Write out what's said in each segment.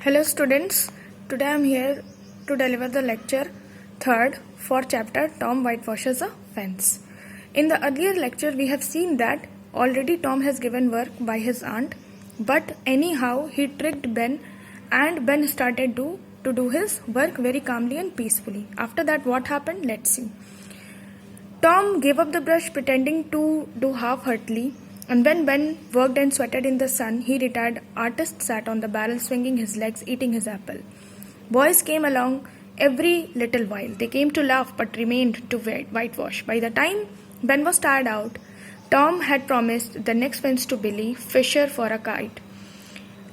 Hello students, today I am here to deliver the lecture 3rd for chapter Tom Whitewashes a Fence. In the earlier lecture we have seen that already Tom has given work by his aunt, but anyhow he tricked Ben and Ben started to do his work very calmly and peacefully. After that what happened? Let's see. Tom gave up the brush pretending to do half-heartedly, and when Ben worked and sweated in the sun, he retired artist sat on the barrel swinging his legs, eating his apple. Boys came along every little while. They came to laugh but remained to whitewash. By the time Ben was tired out, Tom had promised the next fence to Billy Fisher for a kite.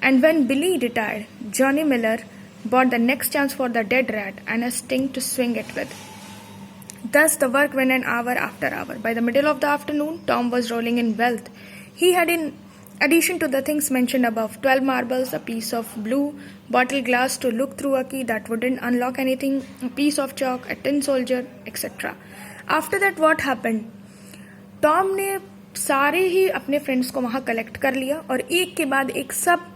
And when Billy retired, Johnny Miller bought the next chance for the dead rat and a sting to swing it with. Thus the work went on hour after hour. By the middle of the afternoon, Tom was rolling in wealth. He had, in addition to the things mentioned above, 12 marbles, a piece of blue bottle glass to look through a key that wouldn't unlock anything, a piece of chalk, a tin soldier, etc. After that what happened? Tom ने सारे ही अपने friends को वहाँ collect कर लिया और एक के बाद एक सब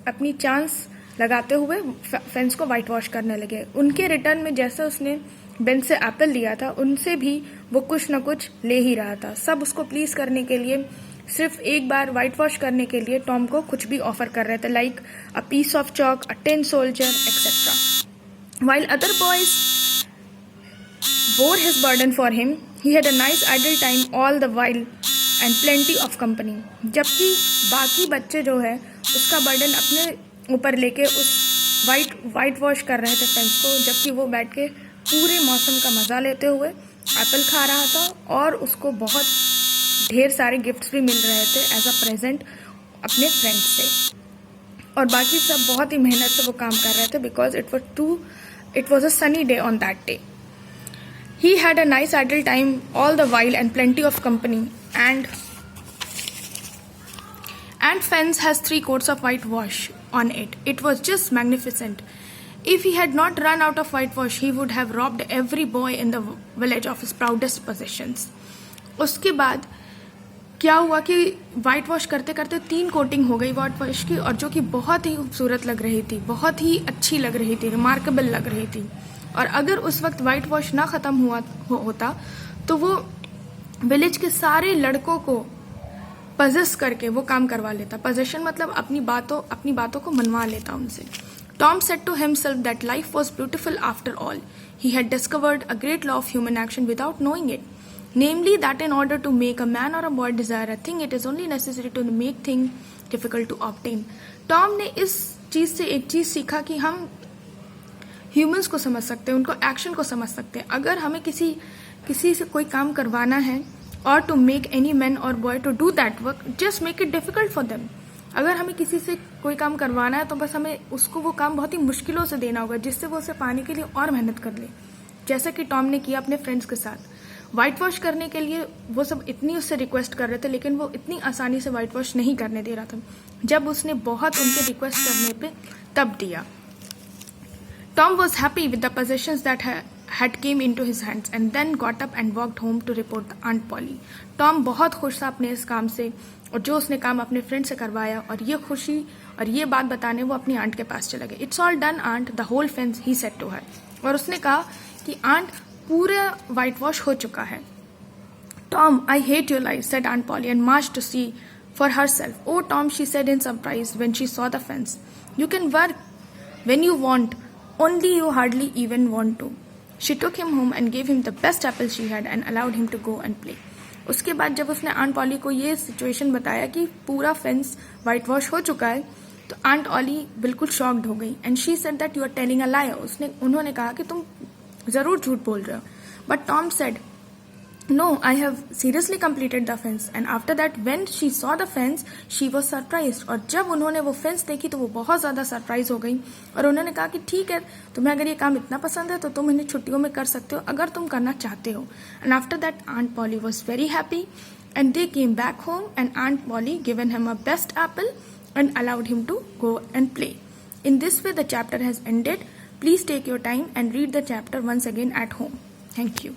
अपनी चांस लगाते हुए फेंस को वाइट वॉश करने लगे. उनके रिटर्न में जैसे उसने बेन से एप्पल लिया था, उनसे भी वो कुछ न कुछ ले ही रहा था. सब उसको प्लीज करने के लिए, सिर्फ एक बार वाइट वॉश करने के लिए टॉम को कुछ भी ऑफर कर रहे थे, like a piece of chalk, a tin soldier, etcetera. While other boys bore his burden for him, he had a nice idle time all the while and plenty of company. जबकि बाकी बच्चे जो है उसका burden अपने ऊपर लेके उस वाइट वॉश कर रहे थे फेंस को, जबकि वो बैठ के पूरे मौसम का मजा लेते हुए एप्पल खा रहा था और उसको बहुत ढेर सारे गिफ्ट्स भी मिल रहे थे एज अ प्रेजेंट अपने फ्रेंड्स से. और बाकी सब बहुत ही मेहनत से वो काम कर रहे थे because it was a sunny day on that day. He had a nice idle time all the while and plenty of company, and fence has 3 coats of whitewash on it. It was just magnificent. If he had not run out of whitewash, he would have robbed every boy in the village of his proudest possessions. उसके बाद क्या हुआ कि white wash करते करते 3 coating हो गई white wash की, और जो कि बहुत ही खूबसूरत लग रही थी, बहुत ही अच्छी लग रही थी, रिमार्केबल लग रही थी. और अगर उस वक्त वाइट वॉश ना खत्म होता तो वो विलेज के सारे लड़कों को पजेस करके वो काम करवा लेता. पोजेशन मतलब अपनी बातों को मनवा लेता उनसे. Tom said to himself that life was beautiful after all. He had discovered a great law of human action without knowing it. Namely, that in order to make a man or a boy desire a thing, it is only necessary to make things difficult to obtain. Tom ने इस चीज से एक चीज सीखा कि हम humans को समझ सकते हैं, उनको एक्शन को समझ सकते हैं. अगर हमें किसी से कोई काम करवाना है, और to make any man or boy to do that work, just make it difficult for them. अगर हमें किसी से कोई काम करवाना है तो बस हमें उसको वो काम बहुत ही मुश्किलों से देना होगा, जिससे वो उसे पाने के लिए और मेहनत कर ले, जैसा कि टॉम ने किया अपने फ्रेंड्स के साथ. वाइट वॉश करने के लिए वो सब इतनी उससे रिक्वेस्ट कर रहे थे, लेकिन वो इतनी आसानी से वाइट वॉश नहीं करने दे रहा था. जब उसने बहुत उनके रिक्वेस्ट करने पे तब दिया. Tom was happy with the possessions that had came into his hands and then got up and walked home to report the Aunt Polly. Tom बहुत खुश था अपने इस काम से और जो उसने काम अपने फ्रेंड से करवाया, और ये खुशी और ये बात बताने वो अपनी आंट के पास चला गया. It's all done, aunt. The whole fence, he said to her. और उसने कहा कि आंट पूरा वाइट वॉश हो चुका है. Tom, I hate your lies, said Aunt Polly and marched to see for herself. Oh, Tom, she said in surprise when she saw the fence. You can work when you want. Only you hardly even want to. She took him home and gave him the best apple she had and allowed him to go and play. उसके बाद जब उसने aunt poly को ये situation बताया कि पूरा fence white wash हो चुका है, तो आंट ऑली बिल्कुल शॉक्ड हो गई. And she said that you are telling a lie. उन्होंने कहा कि तुम जरूर झूठ बोल रहे हो. But Tom said, No, I have seriously completed the fence. And after that, when she saw the fence, she was surprised. और जब उन्होंने वो फेंस देखी तो वो बहुत ज्यादा सरप्राइज हो गई, और उन्होंने कहा कि ठीक है, तुम्हें अगर ये काम इतना पसंद है तो तुम इन्हें छुट्टियों में कर सकते हो अगर तुम करना चाहते हो. And after that, Aunt Polly was very happy, and they came back home, and Aunt Polly given him a best apple and allowed him to go and play. In this way, the chapter has ended. Please take your time and read the chapter once again at home. Thank you.